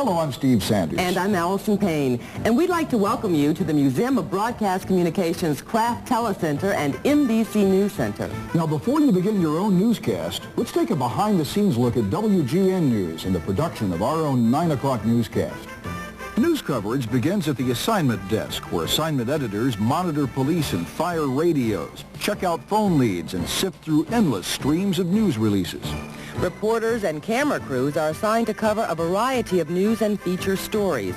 Hello, I'm Steve Sanders. And I'm Allison Payne. And we'd like to welcome you to the Museum of Broadcast Communications Kraft Telecenter and NBC News Center. Now, before you begin your own newscast, let's take a behind-the-scenes look at WGN News and the production of our own 9 o'clock newscast. News coverage begins at the assignment desk, where assignment editors monitor police and fire radios, check out phone leads, and sift through endless streams of news releases. Reporters and camera crews are assigned to cover a variety of news and feature stories.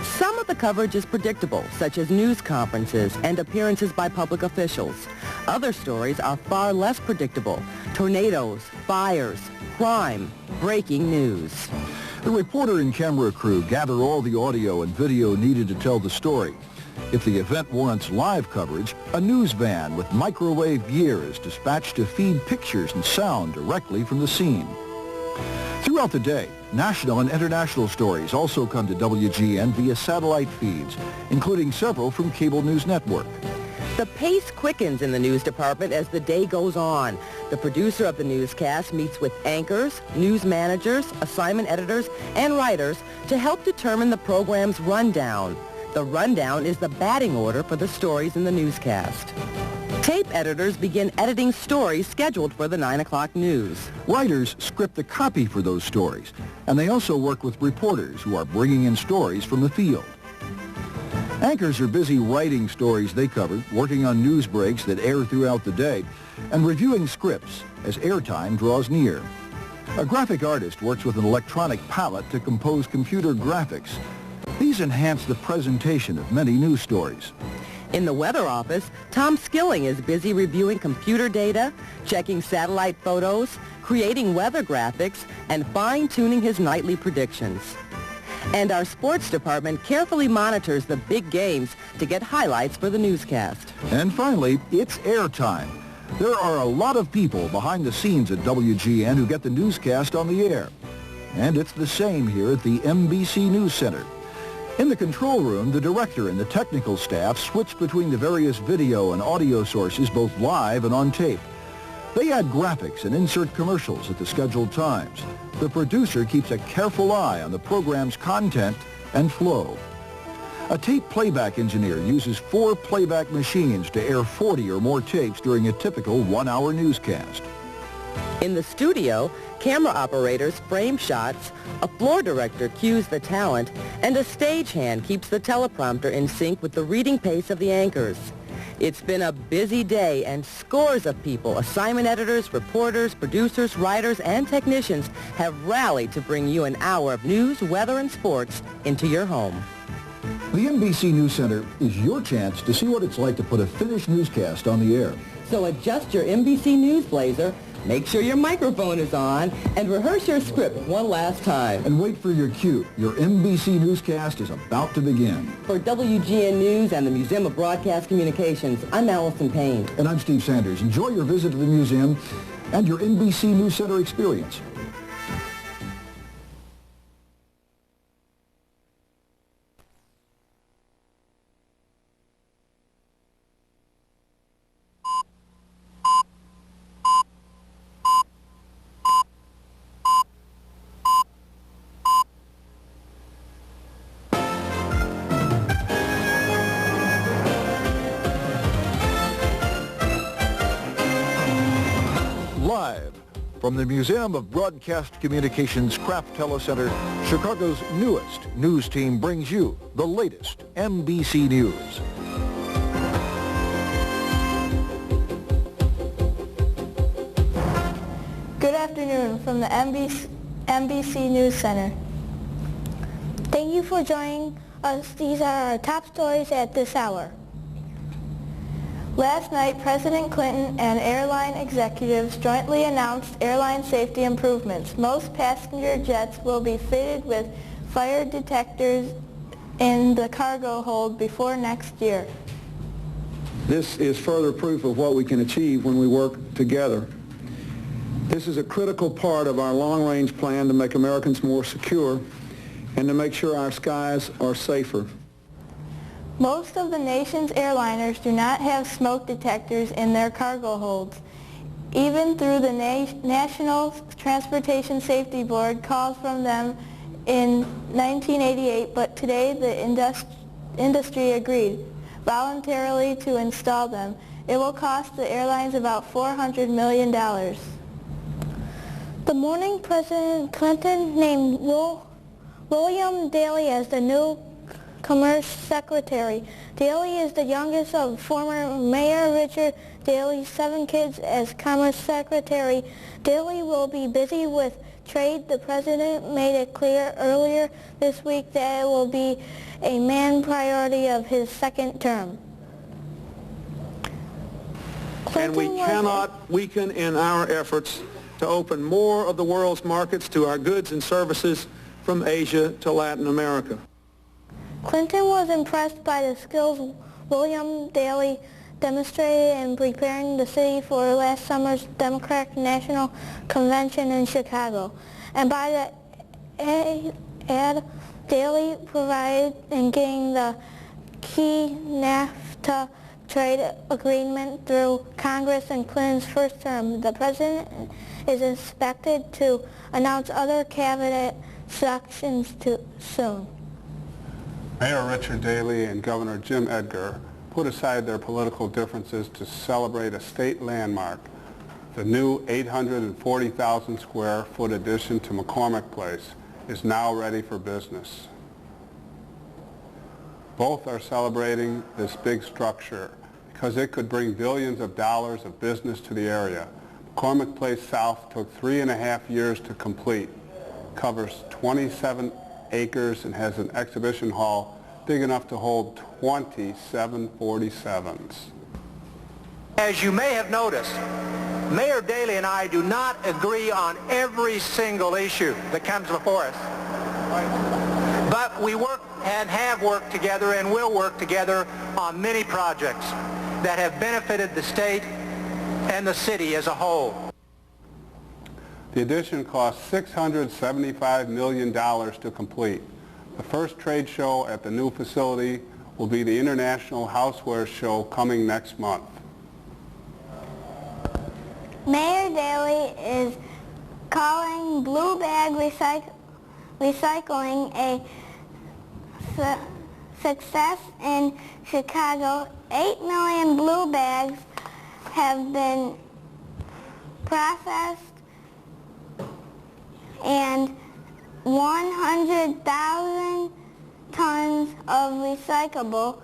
Some of the coverage is predictable, such as news conferences and appearances by public officials. Other stories are far less predictable: tornadoes, fires, crime, breaking news. The reporter and camera crew gather all the audio and video needed to tell the story. If the event warrants live coverage, a news van with microwave gear is dispatched to feed pictures and sound directly from the scene. Throughout the day, national and international stories also come to WGN via satellite feeds, including several from Cable News Network. The pace quickens in the news department as the day goes on. The producer of the newscast meets with anchors, news managers, assignment editors, and writers to help determine the program's rundown. The rundown is the batting order for the stories in the newscast. Tape editors begin editing stories scheduled for the 9 o'clock news. Writers script the copy for those stories, and they also work with reporters who are bringing in stories from the field. Anchors are busy writing stories they covered, working on news breaks that air throughout the day, and reviewing scripts as airtime draws near. A graphic artist works with an electronic palette to compose computer graphics. These enhance the presentation of many news stories. In the weather office, Tom Skilling is busy reviewing computer data, checking satellite photos, creating weather graphics, and fine-tuning his nightly predictions. And our sports department carefully monitors the big games to get highlights for the newscast. And finally, it's airtime. There are a lot of people behind the scenes at WGN who get the newscast on the air. And it's the same here at the NBC News Center. In the control room, the director and the technical staff switch between the various video and audio sources, both live and on tape. They add graphics and insert commercials at the scheduled times. The producer keeps a careful eye on the program's content and flow. A tape playback engineer uses 4 playback machines to air 40 or more tapes during a typical 1-hour newscast. In the studio, camera operators frame shots, a floor director cues the talent, and a stagehand keeps the teleprompter in sync with the reading pace of the anchors. It's been a busy day, and scores of people, assignment editors, reporters, producers, writers, and technicians have rallied to bring you an hour of news, weather, and sports into your home. The NBC News Center is your chance to see what it's like to put a finished newscast on the air. So adjust your NBC News blazer, make sure your microphone is on, and rehearse your script one last time. And wait for your cue. Your NBC newscast is about to begin. For WGN News and the Museum of Broadcast Communications, I'm Allison Payne. And I'm Steve Sanders. Enjoy your visit to the museum and your NBC News Center experience. Live from the Museum of Broadcast Communications Kraft Telecenter, Chicago's newest news team brings you the latest NBC News. Good afternoon from the NBC News Center. Thank you for joining us. These are our top stories at this hour. Last night, President Clinton and airline executives jointly announced airline safety improvements. Most passenger jets will be fitted with fire detectors in the cargo hold before next year. This is further proof of what we can achieve when we work together. This is a critical part of our long-range plan to make Americans more secure and to make sure our skies are safer. Most of the nation's airliners do not have smoke detectors in their cargo holds. Even through the National Transportation Safety Board calls from them in 1988, but today the industry agreed voluntarily to install them. It will cost the airlines about $400 million. The morning President Clinton named William Daley as the new Commerce Secretary. Daley is the youngest of former Mayor Richard Daley's 7 kids as Commerce Secretary. Daley will be busy with trade. The President made it clear earlier this week that it will be a main priority of his second term. And we cannot weaken in our efforts to open more of the world's markets to our goods and services from Asia to Latin America. Clinton was impressed by the skills William Daley demonstrated in preparing the city for last summer's Democratic National Convention in Chicago, and by the aid Daley provided in getting the key NAFTA trade agreement through Congress in Clinton's first term. The President is expected to announce other cabinet selections soon. Mayor Richard Daley and Governor Jim Edgar put aside their political differences to celebrate a state landmark. The new 840,000 square foot addition to McCormick Place is now ready for business. Both are celebrating this big structure because it could bring billions of dollars of business to the area. McCormick Place South took 3.5 years to complete, covers 27 acres and has an exhibition hall big enough to hold 20 747s. As you may have noticed, Mayor Daley and I do not agree on every single issue that comes before us. But we work and have worked together and will work together on many projects that have benefited the state and the city as a whole. The addition cost $675 million to complete. The first trade show at the new facility will be the International Houseware Show coming next month. Mayor Daley is calling blue bag recycling a success in Chicago. 8 million blue bags have been processed and 100,000 tons of recyclable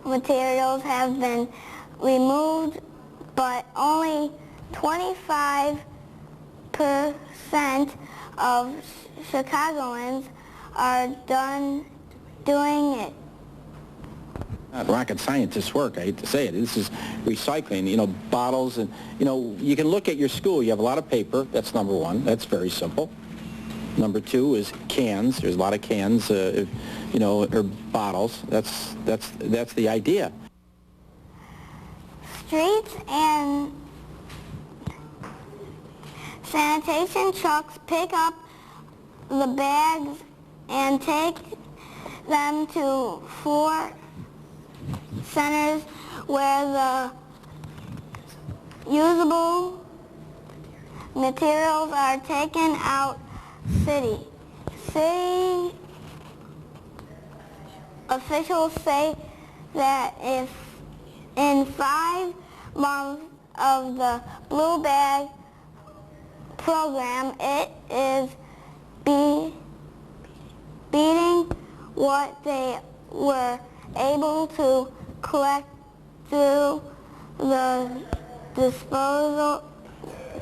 materials have been removed, but only 25% of Chicagoans are done doing it. Not rocket scientist work, I hate to say it. This is recycling, bottles and, you can look at your school. You have a lot of paper. That's number one. That's very simple. Number two is cans. There's a lot of cans, or bottles. That's the idea. Streets and sanitation trucks pick up the bags and take them to 4 centers where the usable materials are taken out. City officials say that if in 5 months of the Blue Bag program, it is beating what they were able to collect through the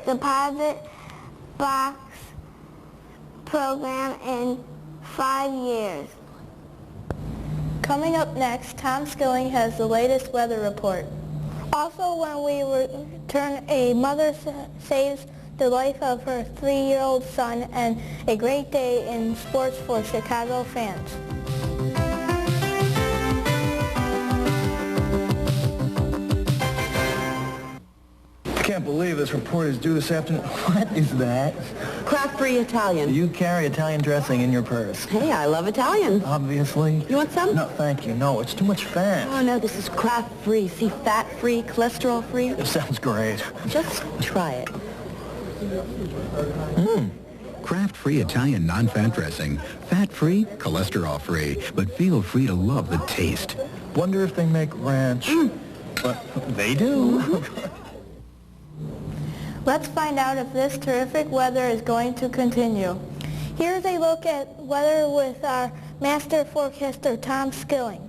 deposit box program in 5 years. Coming up next, Tom Skilling has the latest weather report. Also, when we return, a mother saves the life of her 3-year-old son, and a great day in sports for Chicago fans. I can't believe this report is due this afternoon. What is that? Craft-free Italian. You carry Italian dressing in your purse. Hey, I love Italian. Obviously. You want some? No, thank you. No, it's too much fat. Oh, no, this is craft-free. See, fat-free, cholesterol-free. It sounds great. Just try it. Craft-free Italian non-fat dressing. Fat-free, cholesterol-free, but feel free to love the taste. Wonder if they make ranch. But they do. Let's find out if this terrific weather is going to continue. Here's a look at weather with our master forecaster, Tom Skilling.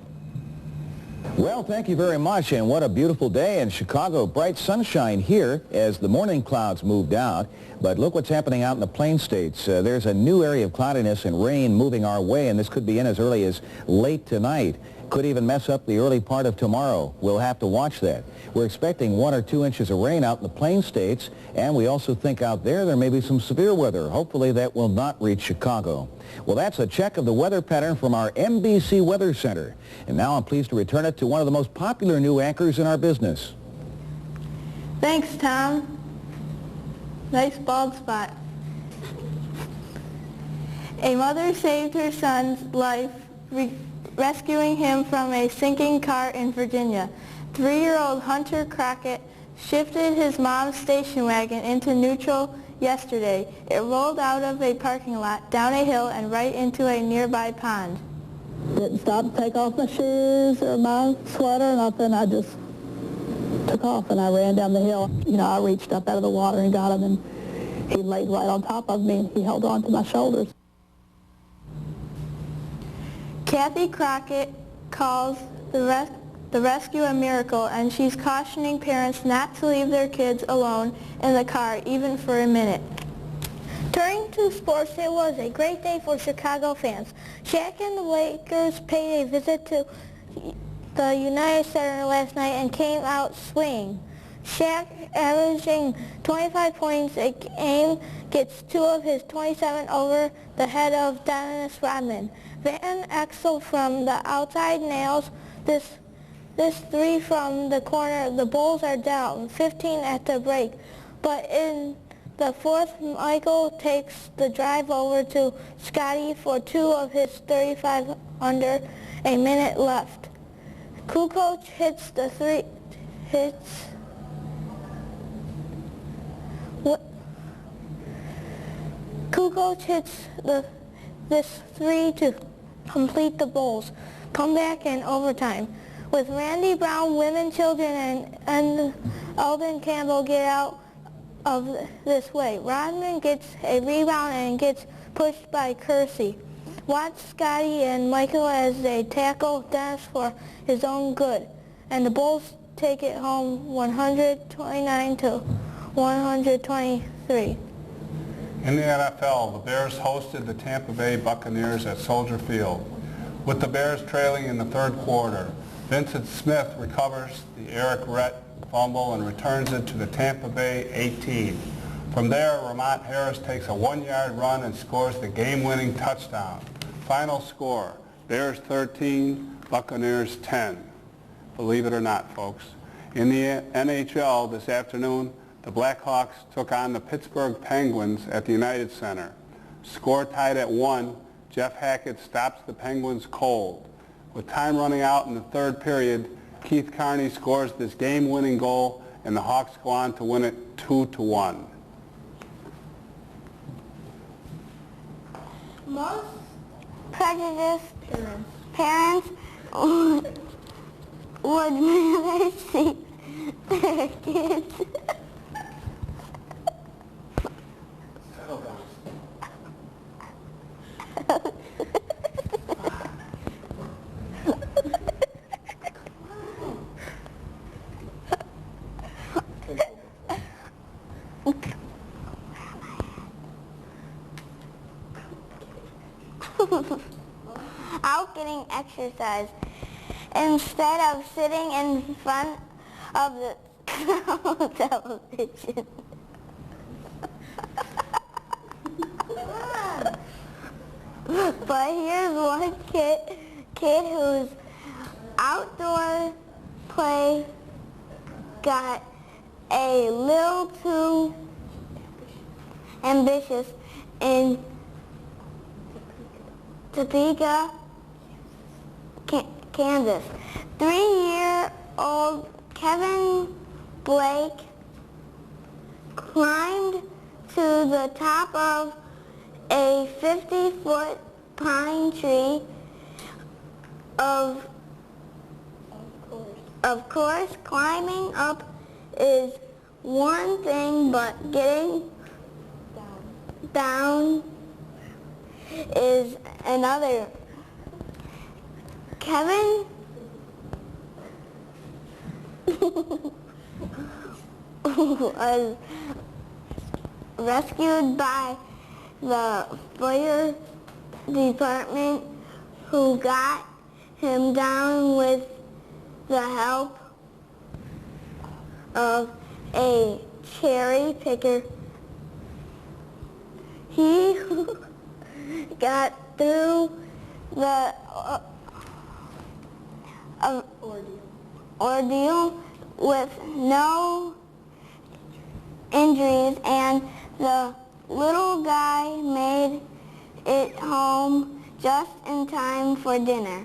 Well, thank you very much, and what a beautiful day in Chicago. Bright sunshine here as the morning clouds moved out, but look what's happening out in the Plain States. There's a new area of cloudiness and rain moving our way, and this could be in as early as late tonight. Could even mess up the early part of tomorrow. We'll have to watch that. We're expecting 1 or 2 inches of rain out in the Plain States, and we also think out there may be some severe weather. Hopefully that will not reach Chicago. Well, that's a check of the weather pattern from our NBC Weather Center. And now I'm pleased to return it to one of the most popular new anchors in our business. Thanks, Tom. Nice bald spot. A mother saved her son's life rescuing him from a sinking car in Virginia. 3-year-old Hunter Crockett shifted his mom's station wagon into neutral yesterday. It rolled out of a parking lot, down a hill, and right into a nearby pond. Didn't stop to take off my shoes or my sweater, nothing. I just took off and I ran down the hill. You know, I reached up out of the water and got him, and he laid right on top of me and he held on to my shoulders. Kathy Crockett calls the rescue a miracle, and she's cautioning parents not to leave their kids alone in the car even for a minute. Turning to sports, it was a great day for Chicago fans. Shaq and the Lakers paid a visit to the United Center last night and came out swinging. Shaq, averaging 25 points a game, gets 2 of his 27 over the head of Dennis Rodman. Van Exel from the outside nails this 3 from the corner. The Bulls are down 15 at the break, but in the fourth, Michael takes the drive over to Scotty for 2 of his 35 under a minute left. Kukoc hits the 3. Kukoc hits this 3 to complete the Bulls' comeback in overtime. With Randy Brown, women, children, and Eldon Campbell get out of this way. Rodman gets a rebound and gets pushed by Kersey. Watch Scotty and Michael as they tackle Dennis for his own good. And the Bulls take it home 129 to 123. In the NFL, the Bears hosted the Tampa Bay Buccaneers at Soldier Field. With the Bears trailing in the third quarter, Vincent Smith recovers the Eric Rhett fumble and returns it to the Tampa Bay 18. From there, Ramont Harris takes a 1-yard run and scores the game-winning touchdown. Final score, Bears 13, Buccaneers 10. Believe it or not, folks. In the NHL this afternoon, the Blackhawks took on the Pittsburgh Penguins at the United Center. Score tied at 1, Jeff Hackett stops the Penguins cold. With time running out in the third period, Keith Carney scores this game-winning goal, and the Hawks go on to win it 2-1. Most prejudiced parents would rather see their kids out getting exercise instead of sitting in front of the television. But here's one kid whose outdoor play got a little too ambitious in Topeka, Kansas. 3-year-old Kevin Blake climbed to the top of a 50-foot pine tree. Of course, climbing up is one thing, but getting down is another. Kevin was rescued by the fire department, who got him down with the help of a cherry picker. He got through the ordeal with no injuries, and the little guy made it home just in time for dinner.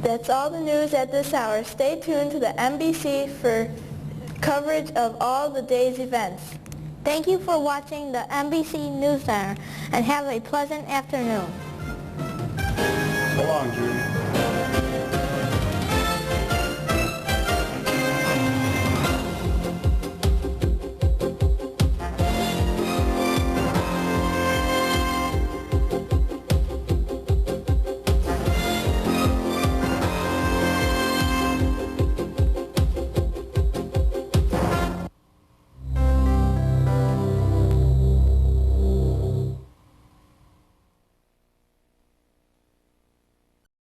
That's all the news at this hour. Stay tuned to the NBC for coverage of all the day's events. Thank you for watching the NBC News Center, and have a pleasant afternoon. So long, Judy.